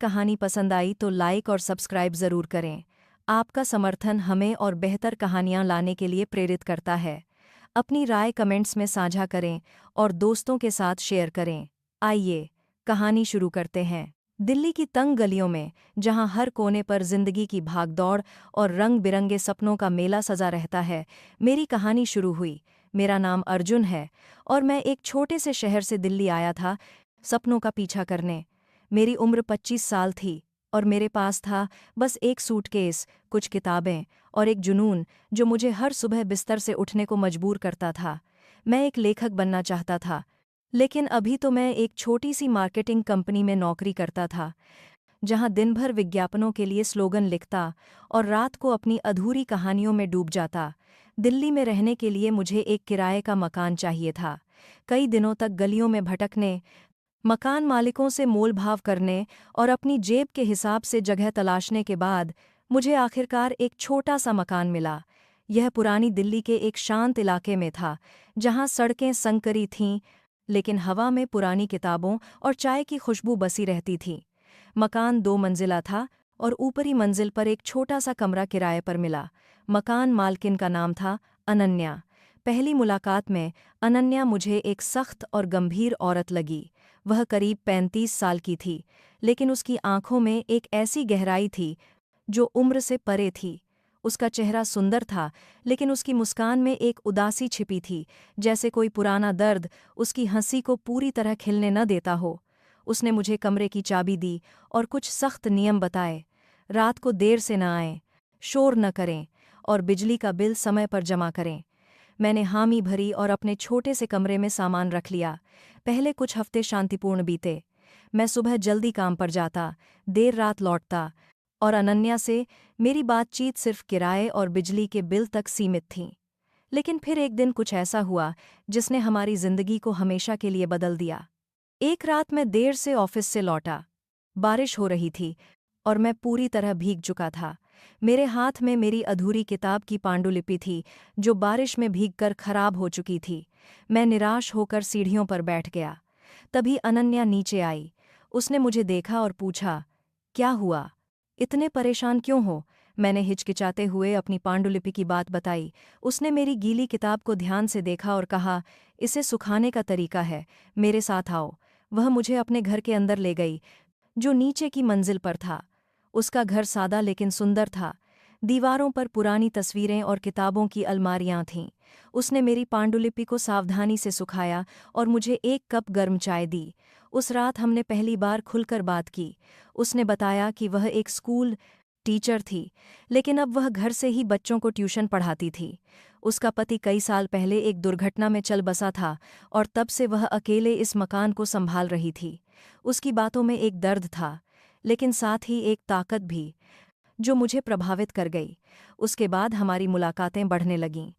कहानी पसंद आई तो लाइक और सब्सक्राइब ज़रूर करें। आपका समर्थन हमें और बेहतर कहानियाँ लाने के लिए प्रेरित करता है। अपनी राय कमेंट्स में साझा करें और दोस्तों के साथ शेयर करें। आइए, कहानी शुरू करते हैं। दिल्ली की तंग गलियों में, जहां हर कोने पर जिंदगी की भागदौड़ और रंग बिरंगे सपनों का मेला सजा रहता है, मेरी कहानी शुरू हुई। मेरा नाम अर्जुन है और मैं एक छोटे से शहर से दिल्ली आया था, सपनों का पीछा करने। मेरी उम्र 25 साल थी और मेरे पास था बस एक सूटकेस, कुछ किताबें और एक जुनून जो मुझे हर सुबह बिस्तर से उठने को मजबूर करता था। मैं एक लेखक बनना चाहता था, लेकिन अभी तो मैं एक छोटी सी मार्केटिंग कंपनी में नौकरी करता था, जहां दिन भर विज्ञापनों के लिए स्लोगन लिखता और रात को अपनी अधूरी कहानियों में डूब जाता। दिल्ली में रहने के लिए मुझे एक किराए का मकान चाहिए था। कई दिनों तक गलियों में भटकने, मकान मालिकों से मोलभाव करने और अपनी जेब के हिसाब से जगह तलाशने के बाद मुझे आखिरकार एक छोटा सा मकान मिला। यह पुरानी दिल्ली के एक शांत इलाके में था, जहां सड़कें संकरी थीं, लेकिन हवा में पुरानी किताबों और चाय की खुशबू बसी रहती थी। मकान 2 मंजिला था और ऊपरी मंजिल पर एक छोटा सा कमरा किराए पर मिला। मकान मालकिन का नाम था अनन्या। पहली मुलाकात में अनन्या मुझे एक सख्त और गंभीर औरत लगी। वह करीब 35 साल की थी, लेकिन उसकी आंखों में एक ऐसी गहराई थी जो उम्र से परे थी। उसका चेहरा सुंदर था, लेकिन उसकी मुस्कान में एक उदासी छिपी थी, जैसे कोई पुराना दर्द उसकी हंसी को पूरी तरह खिलने न देता हो। उसने मुझे कमरे की चाबी दी और कुछ सख्त नियम बताए। रात को देर से न आएं, शोर न करें और बिजली का बिल समय पर जमा करें। मैंने हामी भरी और अपने छोटे से कमरे में सामान रख लिया। पहले कुछ हफ्ते शांतिपूर्ण बीते। मैं सुबह जल्दी काम पर जाता, देर रात लौटता, और अनन्या से मेरी बातचीत सिर्फ किराए और बिजली के बिल तक सीमित थी। लेकिन फिर एक दिन कुछ ऐसा हुआ जिसने हमारी जिंदगी को हमेशा के लिए बदल दिया। एक रात मैं देर से ऑफिस से लौटा। बारिश हो रही थी और मैं पूरी तरह भीग चुका था। मेरे हाथ में मेरी अधूरी किताब की पांडुलिपि थी, जो बारिश में भीगकर खराब हो चुकी थी। मैं निराश होकर सीढ़ियों पर बैठ गया। तभी अनन्या नीचे आई। उसने मुझे देखा और पूछा, क्या हुआ? इतने परेशान क्यों हो? मैंने हिचकिचाते हुए अपनी पांडुलिपि की बात बताई। उसने मेरी गीली किताब को ध्यान से देखा और कहा, इसे सुखाने का तरीका है, मेरे साथ आओ। वह मुझे अपने घर के अंदर ले गई, जो नीचे की मंजिल पर था। उसका घर सादा लेकिन सुंदर था। दीवारों पर पुरानी तस्वीरें और किताबों की अलमारियां थीं। उसने मेरी पांडुलिपि को सावधानी से सुखाया और मुझे एक कप गर्म चाय दी। उस रात हमने पहली बार खुलकर बात की। उसने बताया कि वह एक स्कूल टीचर थी, लेकिन अब वह घर से ही बच्चों को ट्यूशन पढ़ाती थी। उसका पति कई साल पहले एक दुर्घटना में चल बसा था और तब से वह अकेले इस मकान को संभाल रही थी। उसकी बातों में एक दर्द था, लेकिन साथ ही एक ताकत भी, जो मुझे प्रभावित कर गई। उसके बाद हमारी मुलाकातें बढ़ने लगीं।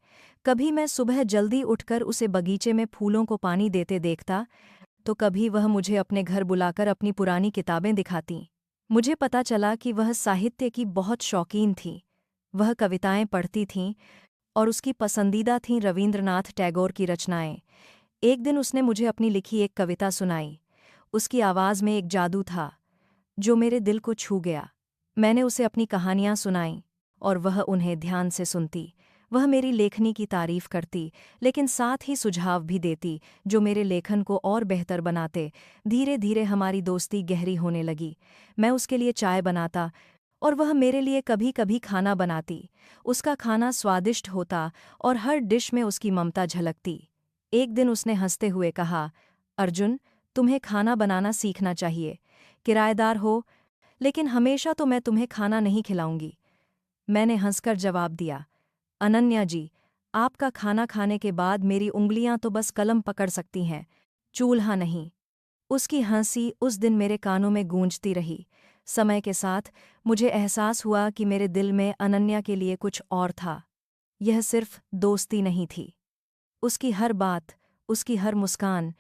कभी मैं सुबह जल्दी उठकर उसे बगीचे में फूलों को पानी देते देखता, तो कभी वह मुझे अपने घर बुलाकर अपनी पुरानी किताबें दिखाती। मुझे पता चला कि वह साहित्य की बहुत शौकीन थी। वह कविताएं पढ़ती थीं और उसकी पसंदीदा थीं रवींद्रनाथ टैगोर की रचनाएं। एक दिन उसने मुझे अपनी लिखी एक कविता सुनाई। उसकी आवाज़ में एक जादू था जो मेरे दिल को छू गया। मैंने उसे अपनी कहानियां सुनाईं और वह उन्हें ध्यान से सुनती। वह मेरी लेखनी की तारीफ करती, लेकिन साथ ही सुझाव भी देती जो मेरे लेखन को और बेहतर बनाते। धीरे धीरे हमारी दोस्ती गहरी होने लगी। मैं उसके लिए चाय बनाता और वह मेरे लिए कभी कभी खाना बनाती। उसका खाना स्वादिष्ट होता और हर डिश में उसकी ममता झलकती। एक दिन उसने हंसते हुए कहा, अर्जुन, तुम्हें खाना बनाना सीखना चाहिए। किराएदार हो, लेकिन हमेशा तो मैं तुम्हें खाना नहीं खिलाऊंगी। मैंने हंसकर जवाब दिया, अनन्या जी, आपका खाना खाने के बाद मेरी उंगलियां तो बस कलम पकड़ सकती हैं, चूल्हा नहीं। उसकी हंसी उस दिन मेरे कानों में गूंजती रही। समय के साथ मुझे एहसास हुआ कि मेरे दिल में अनन्या के लिए कुछ और था। यह सिर्फ दोस्ती नहीं थी। उसकी हर बात, उसकी हर मुस्कान,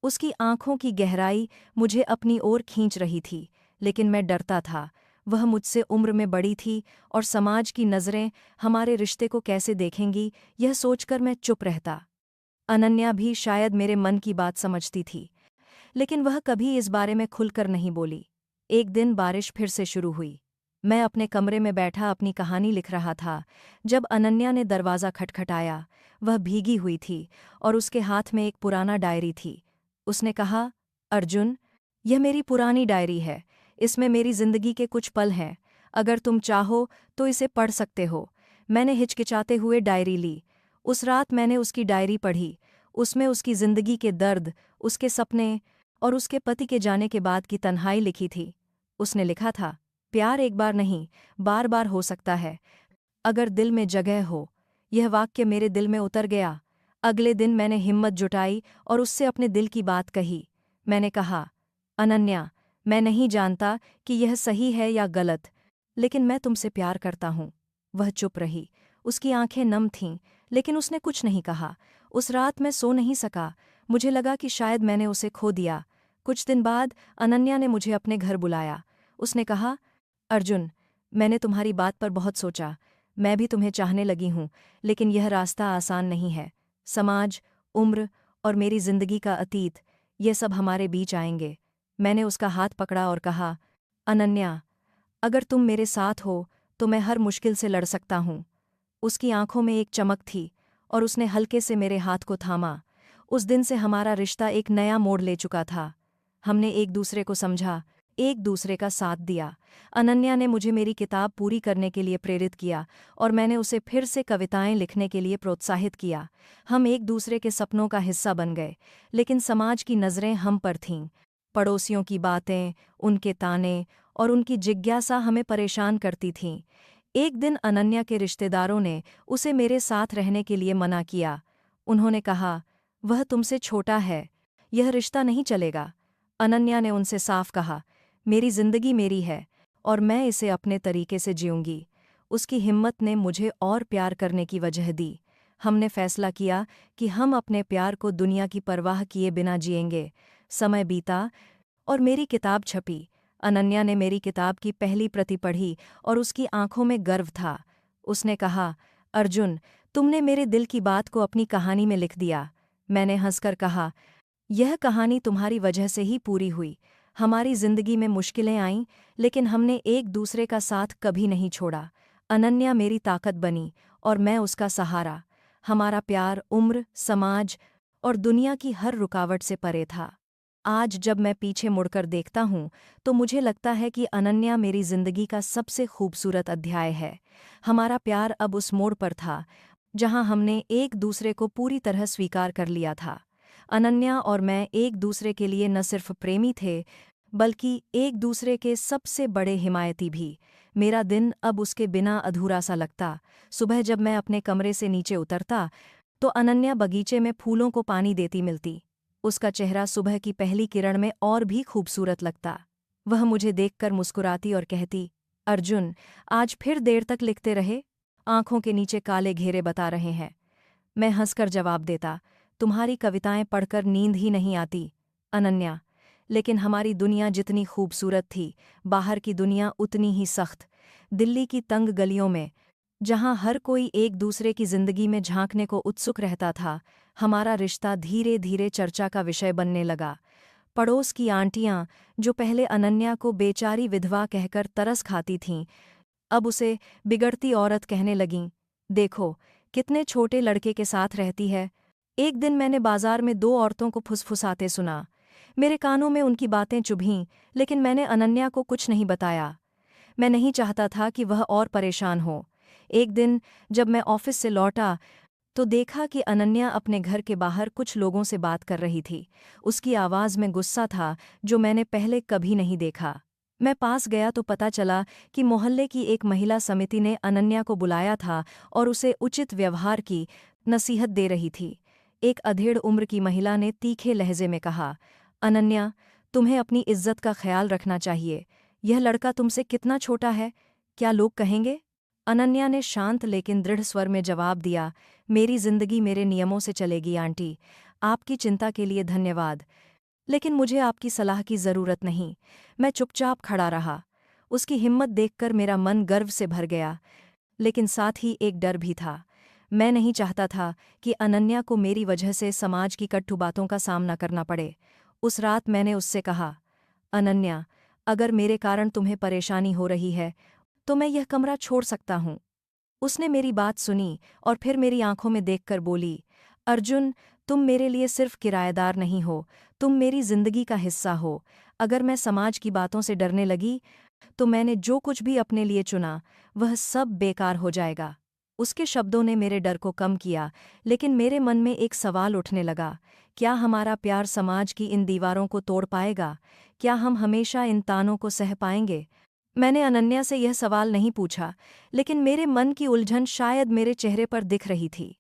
उसकी आंखों की गहराई मुझे अपनी ओर खींच रही थी, लेकिन मैं डरता था। वह मुझसे उम्र में बड़ी थी और समाज की नज़रें हमारे रिश्ते को कैसे देखेंगी, यह सोचकर मैं चुप रहता। अनन्या भी शायद मेरे मन की बात समझती थी, लेकिन वह कभी इस बारे में खुलकर नहीं बोली। एक दिन बारिश फिर से शुरू हुई। मैं अपने कमरे में बैठा अपनी कहानी लिख रहा था जब अनन्या ने दरवाज़ा खटखटाया। वह भीगी हुई थी और उसके हाथ में एक पुराना डायरी थी। उसने कहा, अर्जुन, यह मेरी पुरानी डायरी है। इसमें मेरी जिंदगी के कुछ पल हैं। अगर तुम चाहो तो इसे पढ़ सकते हो। मैंने हिचकिचाते हुए डायरी ली। उस रात मैंने उसकी डायरी पढ़ी। उसमें उसकी जिंदगी के दर्द, उसके सपने और उसके पति के जाने के बाद की तन्हाई लिखी थी। उसने लिखा था, प्यार एक बार नहीं, बार बार हो सकता है, अगर दिल में जगह हो। यह वाक्य मेरे दिल में उतर गया। अगले दिन मैंने हिम्मत जुटाई और उससे अपने दिल की बात कही। मैंने कहा, अनन्या, मैं नहीं जानता कि यह सही है या गलत, लेकिन मैं तुमसे प्यार करता हूँ। वह चुप रही। उसकी आंखें नम थीं, लेकिन उसने कुछ नहीं कहा। उस रात मैं सो नहीं सका। मुझे लगा कि शायद मैंने उसे खो दिया। कुछ दिन बाद अनन्या ने मुझे अपने घर बुलाया। उसने कहा, अर्जुन, मैंने तुम्हारी बात पर बहुत सोचा। मैं भी तुम्हें चाहने लगी हूँ, लेकिन यह रास्ता आसान नहीं है। समाज, उम्र और मेरी जिंदगी का अतीत, ये सब हमारे बीच आएंगे। मैंने उसका हाथ पकड़ा और कहा, अनन्या, अगर तुम मेरे साथ हो तो मैं हर मुश्किल से लड़ सकता हूँ। उसकी आंखों में एक चमक थी और उसने हल्के से मेरे हाथ को थामा। उस दिन से हमारा रिश्ता एक नया मोड़ ले चुका था। हमने एक दूसरे को समझा, एक दूसरे का साथ दिया। अनन्या ने मुझे मेरी किताब पूरी करने के लिए प्रेरित किया और मैंने उसे फिर से कविताएं लिखने के लिए प्रोत्साहित किया। हम एक दूसरे के सपनों का हिस्सा बन गए, लेकिन समाज की नज़रें हम पर थीं। पड़ोसियों की बातें, उनके ताने और उनकी जिज्ञासा हमें परेशान करती थीं। एक दिन अनन्या के रिश्तेदारों ने उसे मेरे साथ रहने के लिए मना किया। उन्होंने कहा, वह तुमसे छोटा है, यह रिश्ता नहीं चलेगा। अनन्या ने उनसे साफ कहा, मेरी जिंदगी मेरी है और मैं इसे अपने तरीके से जीऊंगी। उसकी हिम्मत ने मुझे और प्यार करने की वजह दी। हमने फैसला किया कि हम अपने प्यार को दुनिया की परवाह किए बिना जिएंगे। समय बीता और मेरी किताब छपी। अनन्या ने मेरी किताब की पहली प्रति पढ़ी और उसकी आंखों में गर्व था। उसने कहा, अर्जुन, तुमने मेरे दिल की बात को अपनी कहानी में लिख दिया। मैंने हंसकर कहा, यह कहानी तुम्हारी वजह से ही पूरी हुई। हमारी जिंदगी में मुश्किलें आईं, लेकिन हमने एक दूसरे का साथ कभी नहीं छोड़ा। अनन्या मेरी ताकत बनी और मैं उसका सहारा। हमारा प्यार उम्र, समाज और दुनिया की हर रुकावट से परे था। आज जब मैं पीछे मुड़कर देखता हूँ तो मुझे लगता है कि अनन्या मेरी जिंदगी का सबसे खूबसूरत अध्याय है। हमारा प्यार अब उस मोड़ पर था जहाँ हमने एक दूसरे को पूरी तरह स्वीकार कर लिया था। अनन्या और मैं एक दूसरे के लिए न सिर्फ प्रेमी थे, बल्कि एक दूसरे के सबसे बड़े हिमायती भी। मेरा दिन अब उसके बिना अधूरा सा लगता। सुबह जब मैं अपने कमरे से नीचे उतरता तो अनन्या बगीचे में फूलों को पानी देती मिलती। उसका चेहरा सुबह की पहली किरण में और भी खूबसूरत लगता। वह मुझे देखकर मुस्कुराती और कहती, अर्जुन, आज फिर देर तक लिखते रहे? आंखों के नीचे काले घेरे बता रहे हैं। मैं हंसकर जवाब देता, तुम्हारी कविताएं पढ़कर नींद ही नहीं आती, अनन्या। लेकिन हमारी दुनिया जितनी खूबसूरत थी, बाहर की दुनिया उतनी ही सख्त। दिल्ली की तंग गलियों में, जहां हर कोई एक दूसरे की जिंदगी में झांकने को उत्सुक रहता था, हमारा रिश्ता धीरे धीरे चर्चा का विषय बनने लगा। पड़ोस की आंटियां, जो पहले अनन्या को बेचारी विधवा कहकर तरस खाती थीं, अब उसे बिगड़ती औरत कहने लगीं। देखो, कितने छोटे लड़के के साथ रहती है। एक दिन मैंने बाजार में दो औरतों को फुसफुसाते सुना। मेरे कानों में उनकी बातें चुभीं, लेकिन मैंने अनन्या को कुछ नहीं बताया। मैं नहीं चाहता था कि वह और परेशान हो। एक दिन जब मैं ऑफिस से लौटा तो देखा कि अनन्या अपने घर के बाहर कुछ लोगों से बात कर रही थी। उसकी आवाज़ में गुस्सा था जो मैंने पहले कभी नहीं देखा। मैं पास गया तो पता चला कि मोहल्ले की एक महिला समिति ने अनन्या को बुलाया था और उसे उचित व्यवहार की नसीहत दे रही थी। एक अधेड़ उम्र की महिला ने तीखे लहजे में कहा, अनन्या, तुम्हें अपनी इज्जत का ख्याल रखना चाहिए। यह लड़का तुमसे कितना छोटा है, क्या लोग कहेंगे? अनन्या ने शांत लेकिन दृढ़ स्वर में जवाब दिया, मेरी जिंदगी मेरे नियमों से चलेगी आंटी। आपकी चिंता के लिए धन्यवाद, लेकिन मुझे आपकी सलाह की ज़रूरत नहीं। मैं चुपचाप खड़ा रहा। उसकी हिम्मत देखकर मेरा मन गर्व से भर गया, लेकिन साथ ही एक डर भी था। मैं नहीं चाहता था कि अनन्या को मेरी वजह से समाज की कटु बातों का सामना करना पड़े। उस रात मैंने उससे कहा, अनन्या, अगर मेरे कारण तुम्हें परेशानी हो रही है तो मैं यह कमरा छोड़ सकता हूँ। उसने मेरी बात सुनी और फिर मेरी आंखों में देखकर बोली, अर्जुन, तुम मेरे लिए सिर्फ किराएदार नहीं हो, तुम मेरी जिंदगी का हिस्सा हो। अगर मैं समाज की बातों से डरने लगी तो मैंने जो कुछ भी अपने लिए चुना वह सब बेकार हो जाएगा। उसके शब्दों ने मेरे डर को कम किया, लेकिन मेरे मन में एक सवाल उठने लगा, क्या हमारा प्यार समाज की इन दीवारों को तोड़ पाएगा? क्या हम हमेशा इन तानों को सह पाएंगे? मैंने अनन्या से यह सवाल नहीं पूछा, लेकिन मेरे मन की उलझन शायद मेरे चेहरे पर दिख रही थी।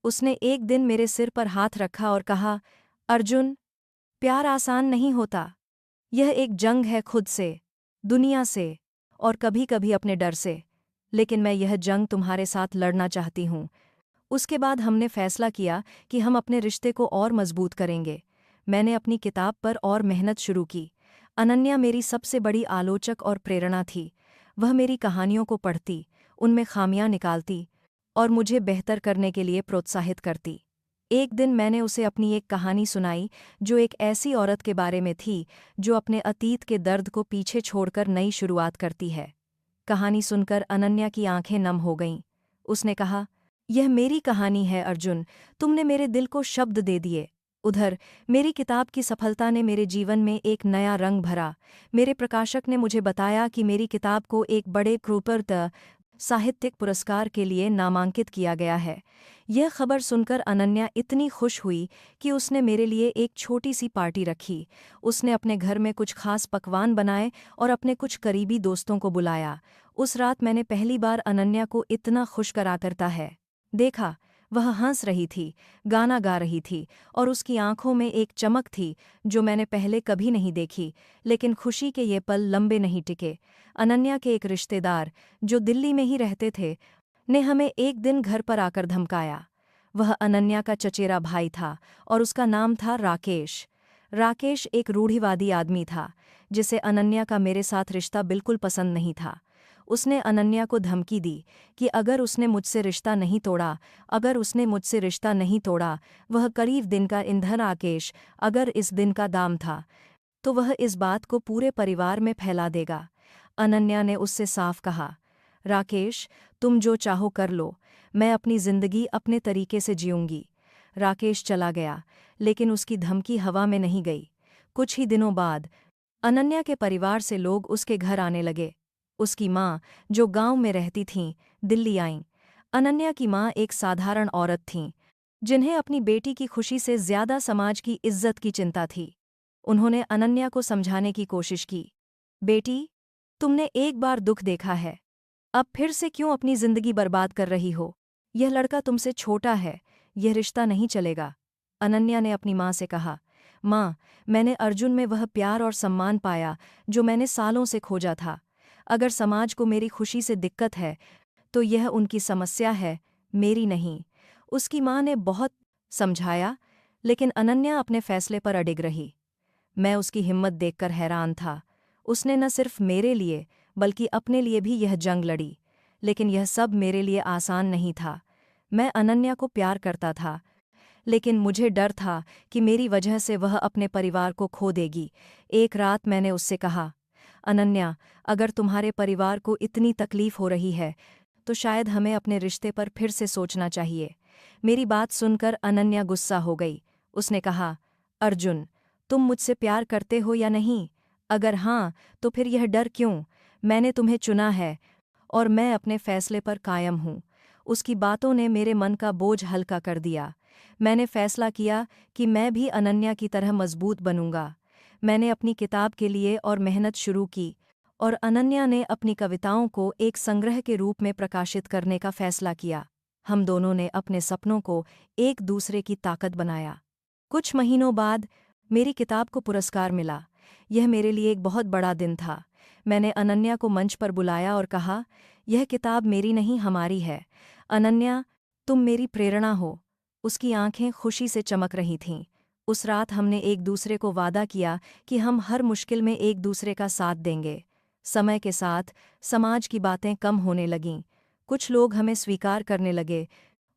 उसने एक दिन मेरे सिर पर हाथ रखा और कहा, अर्जुन, प्यार आसान नहीं होता। यह एक जंग है खुद से, दुनिया से और कभी-कभी अपने डर से। लेकिन मैं यह जंग तुम्हारे साथ लड़ना चाहती हूँ। उसके बाद हमने फैसला किया कि हम अपने रिश्ते को और मजबूत करेंगे। मैंने अपनी किताब पर और मेहनत शुरू की। अनन्या मेरी सबसे बड़ी आलोचक और प्रेरणा थी। वह मेरी कहानियों को पढ़ती, उनमें खामियां निकालती और मुझे बेहतर करने के लिए प्रोत्साहित करती। एक दिन मैंने उसे अपनी एक कहानी सुनाई जो एक ऐसी औरत के बारे में थी जो अपने अतीत के दर्द को पीछे छोड़कर नई शुरुआत करती है। कहानी सुनकर अनन्या की आंखें नम हो गईं। उसने कहा, यह मेरी कहानी है अर्जुन, तुमने मेरे दिल को शब्द दे दिए। उधर मेरी किताब की सफलता ने मेरे जीवन में एक नया रंग भरा। मेरे प्रकाशक ने मुझे बताया कि मेरी किताब को एक बड़े कृपरत साहित्यिक पुरस्कार के लिए नामांकित किया गया है। यह खबर सुनकर अनन्या इतनी खुश हुई कि उसने मेरे लिए एक छोटी सी पार्टी रखी। उसने अपने घर में कुछ खास पकवान बनाए और अपने कुछ करीबी दोस्तों को बुलाया। उस रात मैंने पहली बार अनन्या को इतना खुश करा करता है देखा। वह हंस रही थी, गाना गा रही थी और उसकी आंखों में एक चमक थी जो मैंने पहले कभी नहीं देखी। लेकिन खुशी के ये पल लंबे नहीं टिके। अनन्या के एक रिश्तेदार जो दिल्ली में ही रहते थे ने हमें एक दिन घर पर आकर धमकाया। वह अनन्या का चचेरा भाई था और उसका नाम था राकेश। राकेश एक रूढ़िवादी आदमी था जिसे अनन्या का मेरे साथ रिश्ता बिल्कुल पसंद नहीं था। उसने अनन्या को धमकी दी कि अगर उसने मुझसे रिश्ता नहीं तोड़ा, वह करीब दिन का ईंधन राकेश, अगर इस दिन का दाम था तो वह इस बात को पूरे परिवार में फैला देगा। अनन्या ने उससे साफ कहा, राकेश, तुम जो चाहो कर लो, मैं अपनी जिंदगी अपने तरीके से जीऊंगी। राकेश चला गया, लेकिन उसकी धमकी हवा में नहीं गई। कुछ ही दिनों बाद अनन्या के परिवार से लोग उसके घर आने लगे। उसकी माँ, जो गांव में रहती थीं, दिल्ली आईं। अनन्या की माँ एक साधारण औरत थीं, जिन्हें अपनी बेटी की खुशी से ज्यादा समाज की इज्जत की चिंता थी। उन्होंने अनन्या को समझाने की कोशिश की, बेटी, तुमने एक बार दुख देखा है, अब फिर से क्यों अपनी जिंदगी बर्बाद कर रही हो? यह लड़का तुमसे छोटा है, यह रिश्ता नहीं चलेगा। अनन्या ने अपनी माँ से कहा, माँ, मैंने अर्जुन में वह प्यार और सम्मान पाया जो मैंने सालों से खोजा था। अगर समाज को मेरी खुशी से दिक्कत है तो यह उनकी समस्या है, मेरी नहीं। उसकी माँ ने बहुत समझाया, लेकिन अनन्या अपने फैसले पर अडिग रही। मैं उसकी हिम्मत देखकर हैरान था। उसने न सिर्फ मेरे लिए बल्कि अपने लिए भी यह जंग लड़ी। लेकिन यह सब मेरे लिए आसान नहीं था। मैं अनन्या को प्यार करता था, लेकिन मुझे डर था कि मेरी वजह से वह अपने परिवार को खो देगी। एक रात मैंने उससे कहा, अनन्या, अगर तुम्हारे परिवार को इतनी तकलीफ हो रही है तो शायद हमें अपने रिश्ते पर फिर से सोचना चाहिए। मेरी बात सुनकर अनन्या गुस्सा हो गई। उसने कहा, अर्जुन, तुम मुझसे प्यार करते हो या नहीं? अगर हाँ, तो फिर यह डर क्यों? मैंने तुम्हें चुना है और मैं अपने फैसले पर कायम हूँ। उसकी बातों ने मेरे मन का बोझ हल्का कर दिया। मैंने फैसला किया कि मैं भी अनन्या की तरह मजबूत बनूंगा। मैंने अपनी किताब के लिए और मेहनत शुरू की और अनन्या ने अपनी कविताओं को एक संग्रह के रूप में प्रकाशित करने का फैसला किया। हम दोनों ने अपने सपनों को एक दूसरे की ताकत बनाया। कुछ महीनों बाद मेरी किताब को पुरस्कार मिला। यह मेरे लिए एक बहुत बड़ा दिन था। मैंने अनन्या को मंच पर बुलाया और कहा, यह किताब मेरी नहीं, हमारी है। अनन्या, तुम मेरी प्रेरणा हो। उसकी आंखें खुशी से चमक रही थीं। उस रात हमने एक दूसरे को वादा किया कि हम हर मुश्किल में एक दूसरे का साथ देंगे। समय के साथ समाज की बातें कम होने लगीं। कुछ लोग हमें स्वीकार करने लगे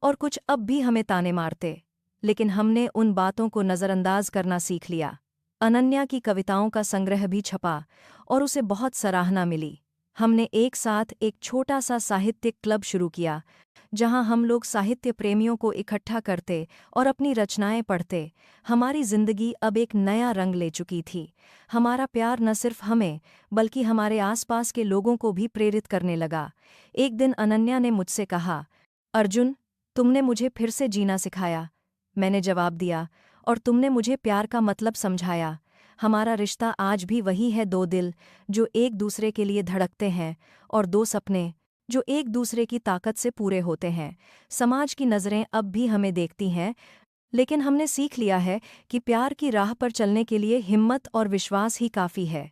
और कुछ अब भी हमें ताने मारते, लेकिन हमने उन बातों को नज़रअंदाज करना सीख लिया। अनन्या की कविताओं का संग्रह भी छपा और उसे बहुत सराहना मिली। हमने एक साथ एक छोटा सा साहित्यिक क्लब शुरू किया, जहां हम लोग साहित्य प्रेमियों को इकट्ठा करते और अपनी रचनाएं पढ़ते। हमारी जिंदगी अब एक नया रंग ले चुकी थी। हमारा प्यार न सिर्फ हमें, बल्कि हमारे आसपास के लोगों को भी प्रेरित करने लगा। एक दिन अनन्या ने मुझसे कहा, अर्जुन, तुमने मुझे फिर से जीना सिखाया। मैंने जवाब दिया, और तुमने मुझे प्यार का मतलब समझाया। हमारा रिश्ता आज भी वही है, दो दिल जो एक दूसरे के लिए धड़कते हैं, और दो सपने जो एक दूसरे की ताकत से पूरे होते हैं। समाज की नज़रें अब भी हमें देखती हैं, लेकिन हमने सीख लिया है कि प्यार की राह पर चलने के लिए हिम्मत और विश्वास ही काफ़ी है।